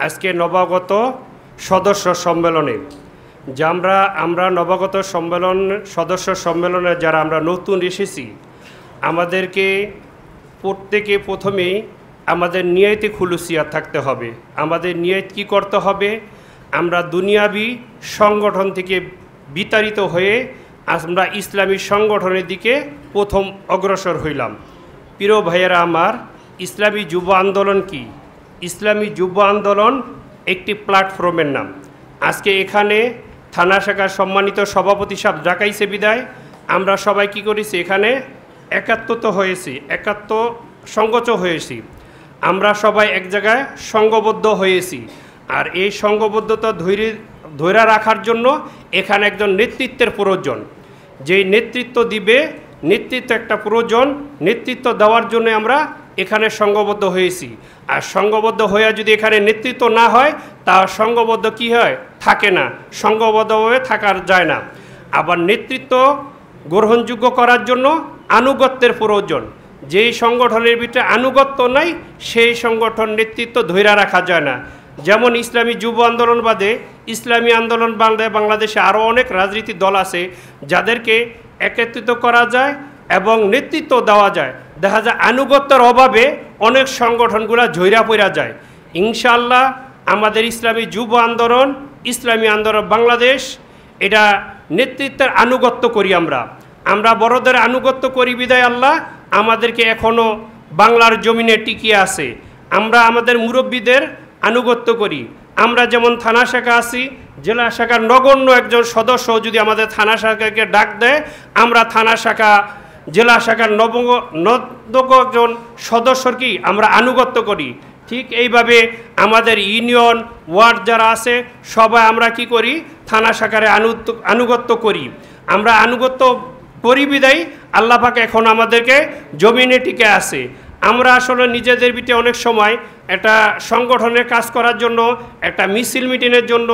আজকে নবাগত সদস্য সম্মেলনে যে আমরা নবাগত সদস্য সম্মেলনে যারা আমরা নতুন এসেছি, আমাদেরকে প্রত্যেকে প্রথমেই আমাদের নিয়তে খুলুসিয়া থাকতে হবে। আমাদের নিয়ত কি করতে হবে? আমরা দুনিয়াবি সংগঠন থেকে বিতাড়িত হয়ে আমরা ইসলামী সংগঠনের দিকে প্রথম অগ্রসর হইলাম। প্রিয় ভাইয়েরা আমার, ইসলামী যুব আন্দোলন কি? ইসলামী যুব আন্দোলন একটি প্ল্যাটফর্মের নাম। আজকে এখানে থানা শাখার সম্মানিত সভাপতি সাহেব ডাকাইছে বিদায় আমরা সবাই কি করেছি, এখানে একাত্মত হয়েছি, সংগত হয়েছি। আমরা সবাই এক জায়গায় সংঘবদ্ধ হয়েছি। আর এই সংঘবদ্ধতা ধরে রাখার জন্য এখানে একজন নেতৃত্বের প্রয়োজন। যেই নেতৃত্ব দিবে, নেতৃত্ব একটা প্রয়োজন, নেতৃত্ব দেওয়ার জন্য আমরা এখানে সংঘবদ্ধ হয়েছি। আর সংঘবদ্ধ হয়ে যদি এখানে নেতৃত্ব না হয়, তা সংঘবদ্ধ কি হয়? থাকে না, সংঘবদ্ধ হয়ে থাকার যায় না। আবার নেতৃত্ব গ্রহণযোগ্য করার জন্য আনুগত্যের প্রয়োজন। যেই সংগঠনের ভিতরে আনুগত্য নাই, সেই সংগঠন নেতৃত্ব ধরে রাখা যায় না। যেমন ইসলামী যুব আন্দোলন বাদে ইসলামী আন্দোলন বাংলাদেশে আরও অনেক রাজনৈতিক দল আছে যাদেরকে একত্রিত করা যায় এবং নেতৃত্ব দেওয়া যায়। দেখা যায় আনুগত্যের অভাবে অনেক সংগঠনগুলো ঝইরা পড়া যায়। ইনশাআল্লাহ আমাদের ইসলামী যুব আন্দোলন, ইসলামী আন্দোলন বাংলাদেশ, এটা নেতৃত্বের আনুগত্য করি। আমরা বড়দের আনুগত্য করি বিদায় আল্লাহ আমাদেরকে এখনও বাংলার জমিনে টিকিয়ে আছে। আমরা আমাদের মুরব্বীদের আনুগত্য করি। আমরা যেমন থানা শাখা আছি, জেলা শাখার নগণ্য একজন সদস্য যদি আমাদের থানা শাখাকে ডাক দেয়, আমরা থানা শাখা জেলা শাখার একজন সদস্যর কি আমরা আনুগত্য করি। ঠিক এইভাবে আমাদের ইউনিয়ন ওয়ার্ড যারা আছে সবাই আমরা কি করি? থানা শাখারে আনুগত্য করি। আমরা আনুগত্য করি বিদায় আল্লাহ পাক এখন আমাদেরকে জমিনে টিকে আছে। আমরা আসলে নিজেদের ভিতরে অনেক সময় একটা সংগঠনের কাজ করার জন্য, একটা মিছিল মিটিংয়ের জন্য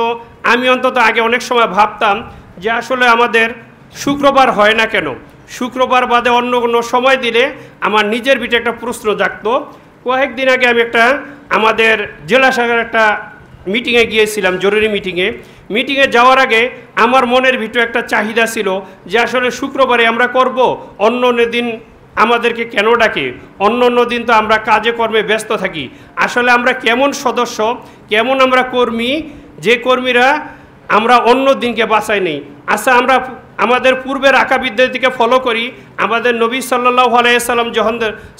আমি অন্তত আগে অনেক সময় ভাবতাম যে আসলে আমাদের শুক্রবার হয় না কেন, শুক্রবার বাদে অন্য কোনো সময় দিলে আমার নিজের ভিতরে একটা প্রশ্ন জাগতো। কয়েকদিন আগে আমি আমাদের জেলা শাখার একটা মিটিংয়ে গিয়েছিলাম, জরুরি মিটিংয়ে যাওয়ার আগে আমার মনের ভিতরে একটা চাহিদা ছিল যে আসলে শুক্রবারে আমরা করব, অন্য দিন আমাদেরকে কেন ডাকে? অন্য দিন তো আমরা কাজে কর্মে ব্যস্ত থাকি। আসলে আমরা কেমন সদস্য, কেমন আমরা কর্মী, যে কর্মীরা আমরা অন্য দিনকে বাঁচাই নেই। আচ্ছা, আমরা আমাদের পূর্বের আকাবিদদের দিকে ফলো করি। আমাদের নবী সাল্লাল্লাহু আলাইহি সাল্লাম যখন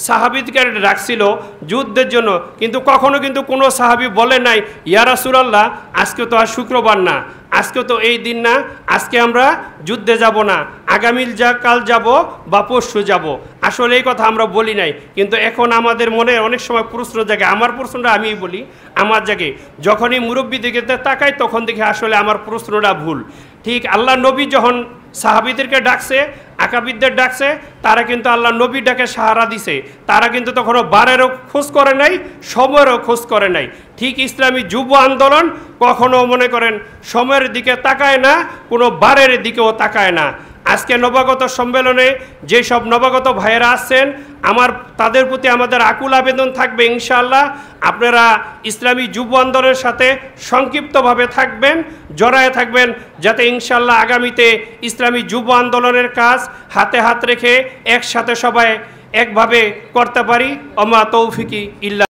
সাহাবীদেরকে ডাকছিল যুদ্ধের জন্য, কিন্তু কখনো কিন্তু কোনো সাহাবী বলে নাই ইয়া রাসূলুল্লাহ আজকে তো আর শুক্রবার না, আজকে তো এই দিন না, আজকে আমরা যুদ্ধে যাব না, আগামী কাল যাব বা পরশু যাব। আসলে এই কথা আমরা বলি নাই, কিন্তু এখন আমাদের মনে অনেক সময় প্রশ্ন জাগে। আমার প্রশ্নটা আমিই বলি, আমার জাগে যখনই মুরব্বী দিকে তাকাই তখন দেখি আসলে আমার প্রশ্নটা ভুল। ঠিক আল্লাহ নবী যখন সাহাবীদেরকে ডাকছে, আকাবিদদের ডাকছে, তারা কিন্তু আল্লাহ নবী ডাকে সাহারা দিছে। তারা কিন্তু তখনও বারেরও খোঁজ করে নাই, সময়েরও খোঁজ করে নাই। ঠিক ইসলামী যুব আন্দোলন কখনো মনে করেন সময়ের দিকে তাকায় না, কোনো বারের দিকেও তাকায় না। আজকে নবাগত সম্মেলনে যেসব নবাগত ভাইয়েরা আসছেন, তাদের প্রতি আমাদের আকুল আবেদন থাকবে ইনশাআল্লাহ আপনারা ইসলামী যুব আন্দোলনের সাথে সংক্ষিপ্তভাবে থাকবেন, জড়ায় থাকবেন, যাতে ইনশাআল্লাহ আগামীতে ইসলামী যুব আন্দোলনের কাজ হাতে হাত রেখে একসাথে সবাই একভাবে করতে পারি। ওমা তৌফিকি ইল্লা